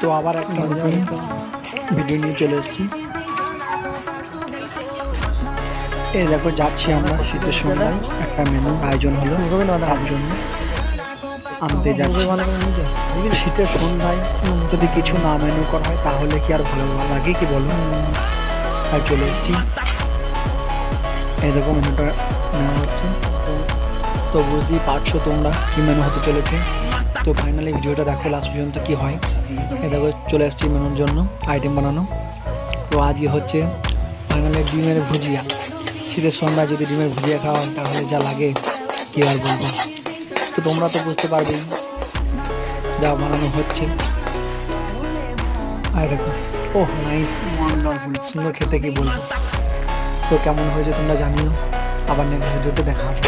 তো আবার একটা নতুন ভিডিও নিয়ে চলে এসেছি। এই দেখো যাচ্ছি আমরা শীতের সন্ধ্যায়, একটা মেনু আয়োজন হলো তার জন্য আনতে যাচ্ছি। শীতের সন্ধ্যায় যদি কিছু না মেনু করা হয় তাহলে কি আর ভালো লাগে কি বলো? তাই চলে এসেছি। এই দেখো মেনুটা নেওয়া হচ্ছে, তো বুঝতেই পারছো তোমরা কি মেনু হতে চলেছে। তো ফাইনালি ভিডিওটা দেখো লাস্ট পর্যন্ত কি হয়। এই দেখো চলে এসেছি মেনুর জন্য আইটেম বানানো। তো আজকে হচ্ছে ফাইনালি ডিমের ভুজিয়া। শীতের সন্ধ্যায় যদি ডিমের ভুজিয়া খাওয়া তাহলে যা লাগে কি আর বলবো। তো তোমরা তো বুঝতে পারবেই যা বানানো হচ্ছে। আর দেখো ওহ নাইস, ওয়ান্ডারফুল, সুন্দর খেতে কি বলবো। তো কেমন হয়েছে তোমরা জানিও। আবার নেক্সট ভিডিওতে দেখা হবে।